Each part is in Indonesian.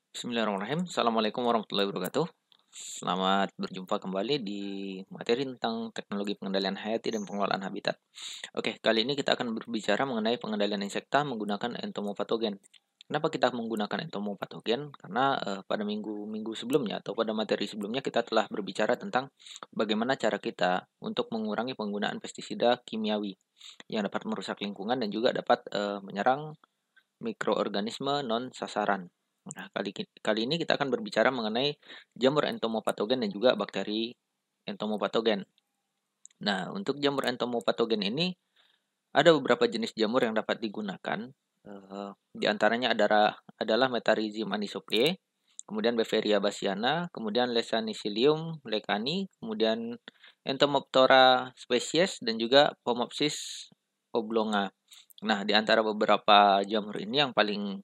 Bismillahirrahmanirrahim. Assalamualaikum warahmatullahi wabarakatuh. Selamat berjumpa kembali di materi tentang teknologi pengendalian hayati dan pengelolaan habitat. Oke, kali ini kita akan berbicara mengenai pengendalian insekta menggunakan entomopatogen. Kenapa kita menggunakan entomopatogen? Karena pada minggu-minggu sebelumnya atau pada materi sebelumnya kita telah berbicara tentang bagaimana cara kita untuk mengurangi penggunaan pestisida kimiawi yang dapat merusak lingkungan dan juga dapat menyerang mikroorganisme non sasaran. Nah, kali ini kita akan berbicara mengenai jamur entomopatogen dan juga bakteri entomopatogen. Nah, untuk jamur entomopatogen ini ada beberapa jenis jamur yang dapat digunakan. Di antaranya adalah Metarhizium anisoplie, kemudian Beveria bassiana, kemudian Lesanicilium lecani, kemudian Entomoptora spesies dan juga Pomopsis oblonga. Nah, di antara beberapa jamur ini yang paling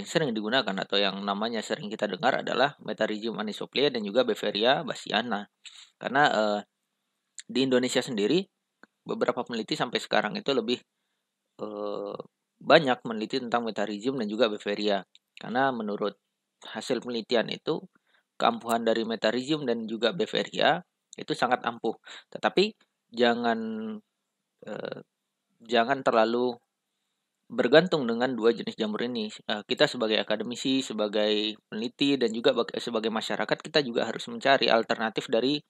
sering digunakan atau yang namanya sering kita dengar adalah Metarhizium anisoplia dan juga Beveria bassiana. Karena di Indonesia sendiri beberapa peneliti sampai sekarang itu lebih eh, banyak meneliti tentang Metarhizium dan juga Beveria. Karena menurut hasil penelitian itu keampuhan dari Metarhizium dan juga Beveria itu sangat ampuh. Tetapi jangan eh, jangan terlalu bergantung dengan dua jenis jamur ini. Kita sebagai akademisi, sebagai peneliti, dan juga sebagai masyarakat, kita juga harus mencari alternatif dari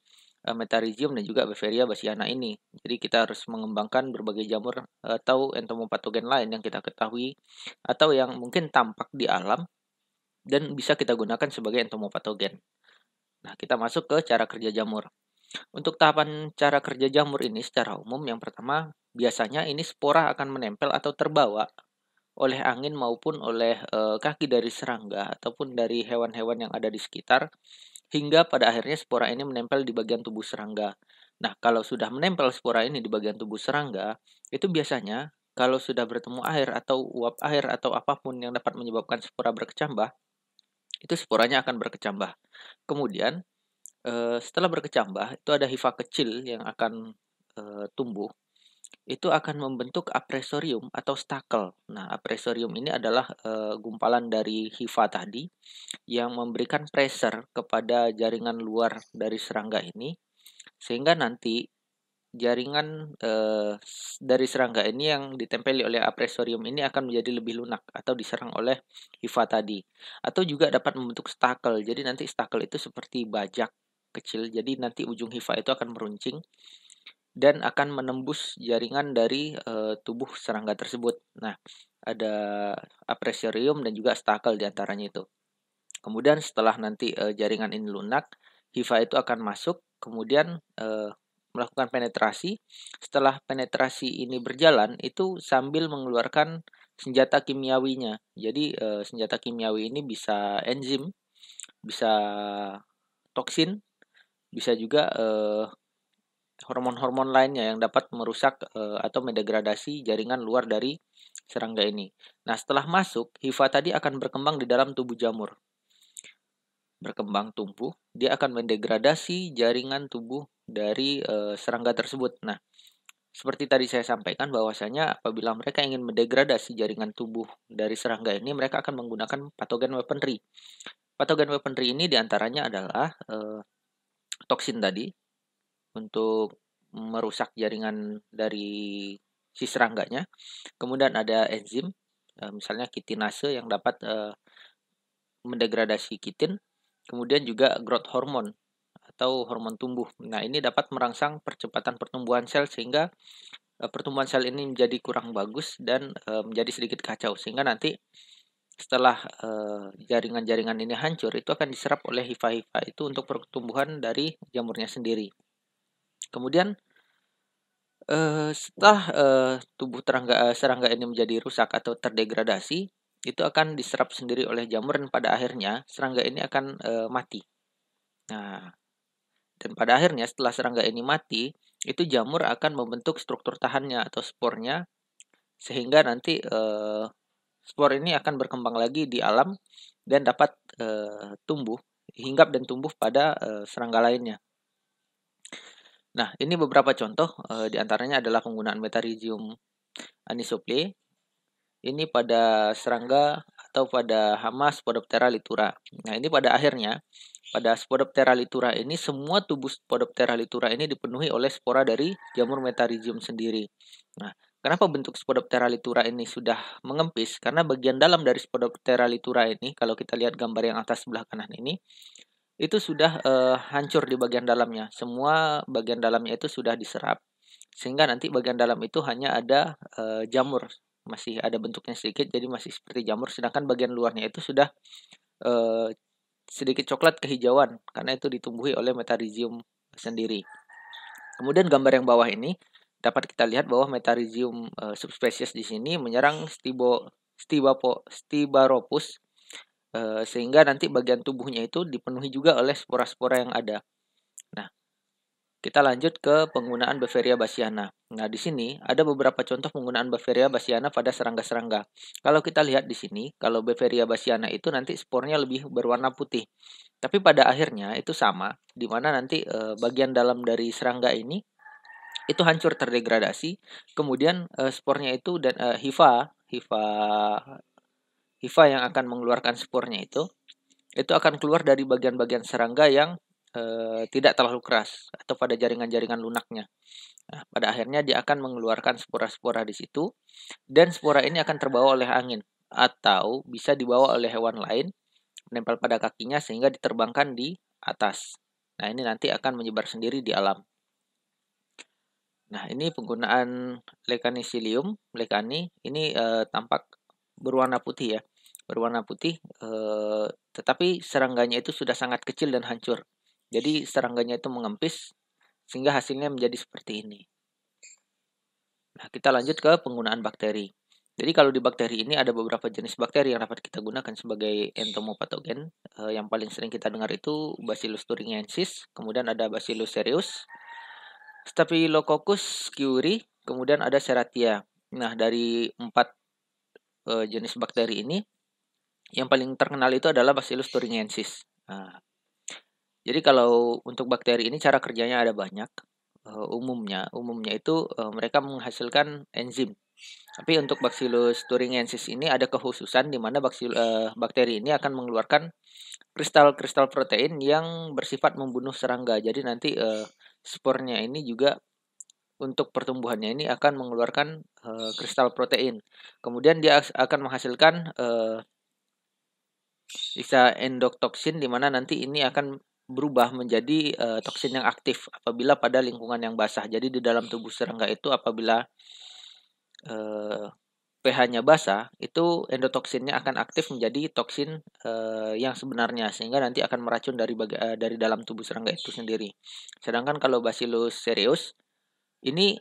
Metarhizium dan juga Beveria bassiana ini. Jadi kita harus mengembangkan berbagai jamur atau entomopatogen lain yang kita ketahui atau yang mungkin tampak di alam dan bisa kita gunakan sebagai entomopatogen. Nah, kita masuk ke cara kerja jamur. Untuk tahapan cara kerja jamur ini secara umum, yang pertama biasanya ini spora akan menempel atau terbawa oleh angin maupun oleh kaki dari serangga ataupun dari hewan-hewan yang ada di sekitar hingga pada akhirnya spora ini menempel di bagian tubuh serangga. Nah, kalau sudah menempel spora ini di bagian tubuh serangga, itu biasanya kalau sudah bertemu air atau uap air atau apapun yang dapat menyebabkan spora berkecambah, itu sporanya akan berkecambah. Kemudian setelah berkecambah itu ada hifa kecil yang akan tumbuh, itu akan membentuk apresorium atau stakel. Nah, apresorium ini adalah gumpalan dari hifa tadi yang memberikan pressure kepada jaringan luar dari serangga ini, sehingga nanti jaringan dari serangga ini yang ditempeli oleh apresorium ini akan menjadi lebih lunak atau diserang oleh hifa tadi. Atau juga dapat membentuk stakel. Jadi nanti stakel itu seperti bajak kecil. Jadi nanti ujung hifa itu akan meruncing dan akan menembus jaringan dari tubuh serangga tersebut. Nah, ada apresorium dan juga stakel di antaranya itu. Kemudian setelah nanti jaringan ini lunak, hifa itu akan masuk, kemudian melakukan penetrasi. Setelah penetrasi ini berjalan, itu sambil mengeluarkan senjata kimiawinya. Jadi senjata kimiawi ini bisa enzim, bisa toksin, bisa juga hormon-hormon lainnya yang dapat merusak atau mendegradasi jaringan luar dari serangga ini. Nah, setelah masuk, hifa tadi akan berkembang di dalam tubuh jamur. Berkembang tumbuh, dia akan mendegradasi jaringan tubuh dari serangga tersebut. Nah, seperti tadi saya sampaikan bahwasanya apabila mereka ingin mendegradasi jaringan tubuh dari serangga ini, mereka akan menggunakan patogen weaponry. Patogen weaponry ini diantaranya adalah toksin tadi, untuk merusak jaringan dari si serangganya. Kemudian ada enzim, misalnya kitinase yang dapat mendegradasi kitin. Kemudian juga growth hormone atau hormon tumbuh. Nah, ini dapat merangsang percepatan pertumbuhan sel sehingga pertumbuhan sel ini menjadi kurang bagus dan menjadi sedikit kacau sehingga nanti setelah jaringan-jaringan ini hancur itu akan diserap oleh hifa-hifa itu untuk pertumbuhan dari jamurnya sendiri. Kemudian setelah tubuh serangga ini menjadi rusak atau terdegradasi, itu akan diserap sendiri oleh jamur dan pada akhirnya serangga ini akan mati. Nah, dan pada akhirnya setelah serangga ini mati, itu jamur akan membentuk struktur tahannya atau spornya sehingga nanti spor ini akan berkembang lagi di alam dan dapat tumbuh, hinggap dan tumbuh pada serangga lainnya. Nah, ini beberapa contoh, di antaranya adalah penggunaan Metarhizium anisoplie. Ini pada serangga atau pada hama Spodoptera litura. Nah, ini pada akhirnya pada Spodoptera litura ini semua tubuh Spodoptera litura ini dipenuhi oleh spora dari jamur Metarhizium sendiri. Nah, kenapa bentuk Spodoptera litura ini sudah mengempis? Karena bagian dalam dari Spodoptera litura ini, kalau kita lihat gambar yang atas sebelah kanan ini, itu sudah hancur di bagian dalamnya. Semua bagian dalamnya itu sudah diserap, sehingga nanti bagian dalam itu hanya ada jamur, masih ada bentuknya sedikit, jadi masih seperti jamur. Sedangkan bagian luarnya itu sudah eh, sedikit coklat kehijauan, karena itu ditumbuhi oleh Metarhizium sendiri. Kemudian gambar yang bawah ini dapat kita lihat bahwa Metarhizium subspesies di sini menyerang Stibaropus, sehingga nanti bagian tubuhnya itu dipenuhi juga oleh spora-spora yang ada. Nah, kita lanjut ke penggunaan Beveria bassiana. Nah, di sini ada beberapa contoh penggunaan Beveria bassiana pada serangga-serangga. Kalau kita lihat di sini, kalau Beveria bassiana itu nanti spornya lebih berwarna putih. Tapi pada akhirnya itu sama, di mana nanti bagian dalam dari serangga ini itu hancur terdegradasi. Kemudian spornya itu dan hifa yang akan mengeluarkan spornya itu akan keluar dari bagian-bagian serangga yang tidak terlalu keras atau pada jaringan-jaringan lunaknya. Nah, pada akhirnya dia akan mengeluarkan spora-spora di situ, dan spora ini akan terbawa oleh angin atau bisa dibawa oleh hewan lain menempel pada kakinya sehingga diterbangkan di atas. Nah, ini nanti akan menyebar sendiri di alam. Nah, ini penggunaan Lecanicilium lecani ini tampak berwarna putih ya. Berwarna putih, tetapi serangganya itu sudah sangat kecil dan hancur. Jadi serangganya itu mengempis sehingga hasilnya menjadi seperti ini. Nah, kita lanjut ke penggunaan bakteri. Jadi kalau di bakteri ini ada beberapa jenis bakteri yang dapat kita gunakan sebagai entomopatogen. Yang paling sering kita dengar itu Bacillus thuringiensis, kemudian ada Bacillus cereus, Staphylococcus aureus, kemudian ada Serratia. Nah, dari 4 jenis bakteri ini, yang paling terkenal itu adalah Bacillus thuringiensis. Nah, jadi kalau untuk bakteri ini cara kerjanya ada banyak. Umumnya itu mereka menghasilkan enzim. Tapi untuk Bacillus thuringiensis ini ada kekhususan di mana bakteri ini akan mengeluarkan kristal-kristal protein yang bersifat membunuh serangga. Jadi nanti spornya ini juga untuk pertumbuhannya ini akan mengeluarkan kristal protein. Kemudian dia akan menghasilkan bisa endotoksin, di mana nanti ini akan berubah menjadi toksin yang aktif apabila pada lingkungan yang basah. Jadi di dalam tubuh serangga itu apabila pH-nya basah, itu endotoksinnya akan aktif menjadi toksin yang sebenarnya, sehingga nanti akan meracun dari dalam tubuh serangga itu sendiri. Sedangkan kalau Bacillus cereus ini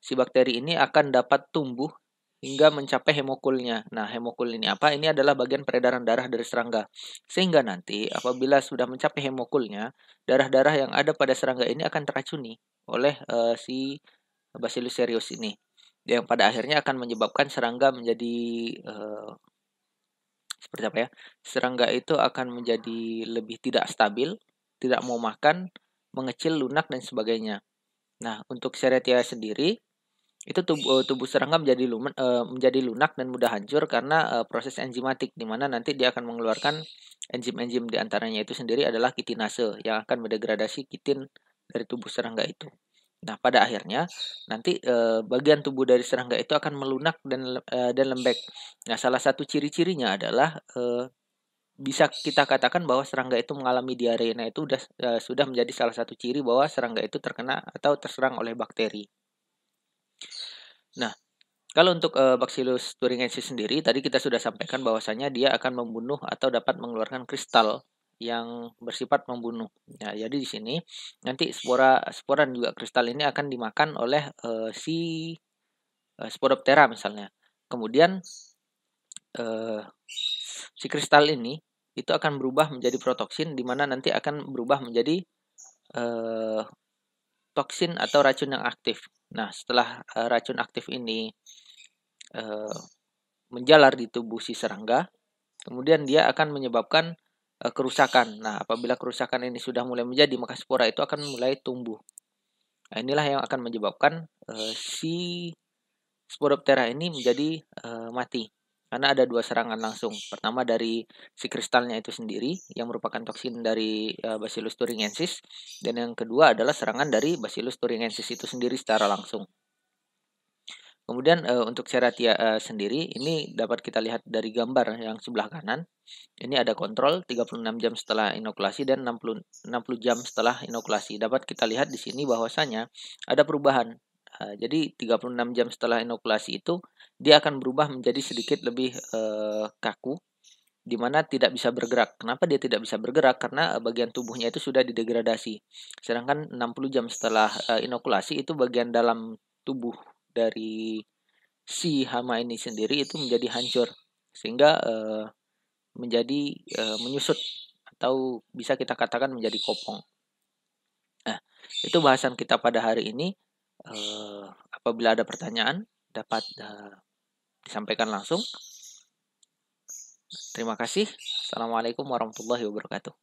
si bakteri ini akan dapat tumbuh hingga mencapai hemokulnya. Nah, hemokul ini apa? Ini adalah bagian peredaran darah dari serangga. Sehingga nanti apabila sudah mencapai hemokulnya, darah-darah yang ada pada serangga ini akan teracuni oleh si Bacillus cereus ini. Yang pada akhirnya akan menyebabkan serangga menjadi seperti apa ya? Serangga itu akan menjadi lebih tidak stabil, tidak mau makan, mengecil, lunak dan sebagainya. Nah, untuk Serratia sendiri itu tubuh serangga menjadi lunak dan mudah hancur karena proses enzimatik, di mana nanti dia akan mengeluarkan enzim-enzim, di antaranya itu sendiri adalah kitinase yang akan mendegradasi kitin dari tubuh serangga itu. Nah, pada akhirnya nanti bagian tubuh dari serangga itu akan melunak dan lembek. Nah, salah satu ciri-cirinya adalah bisa kita katakan bahwa serangga itu mengalami diare. Nah, itu sudah menjadi salah satu ciri bahwa serangga itu terkena atau terserang oleh bakteri. Nah, kalau untuk Bacillus thuringiensis sendiri, tadi kita sudah sampaikan bahwasanya dia akan membunuh atau dapat mengeluarkan kristal yang bersifat membunuh. Nah, jadi di sini nanti spora dan juga kristal ini akan dimakan oleh si Spodoptera misalnya. Kemudian si kristal ini itu akan berubah menjadi protoksin, di mana nanti akan berubah menjadi toksin atau racun yang aktif. Nah, setelah racun aktif ini menjalar di tubuh si serangga, kemudian dia akan menyebabkan kerusakan. Nah, apabila kerusakan ini sudah mulai menjadi, maka spora itu akan mulai tumbuh. Nah, inilah yang akan menyebabkan si Spodoptera ini menjadi mati. Karena ada dua serangan langsung. Pertama dari si kristalnya itu sendiri yang merupakan toksin dari Bacillus thuringiensis, dan yang kedua adalah serangan dari Bacillus thuringiensis itu sendiri secara langsung. Kemudian untuk Ceratiae sendiri ini dapat kita lihat dari gambar yang sebelah kanan. Ini ada kontrol 36 jam setelah inokulasi dan 60 jam setelah inokulasi. Dapat kita lihat di sini bahwasanya ada perubahan. Jadi 36 jam setelah inokulasi itu dia akan berubah menjadi sedikit lebih kaku, di mana tidak bisa bergerak. Kenapa dia tidak bisa bergerak? Karena bagian tubuhnya itu sudah didegradasi. Sedangkan 60 jam setelah inokulasi itu bagian dalam tubuh dari si hama ini sendiri itu menjadi hancur, sehingga menjadi menyusut atau bisa kita katakan menjadi kopong. Nah, itu bahasan kita pada hari ini. Apabila ada pertanyaan dapat disampaikan langsung. Terima kasih. Assalamualaikum warahmatullahi wabarakatuh.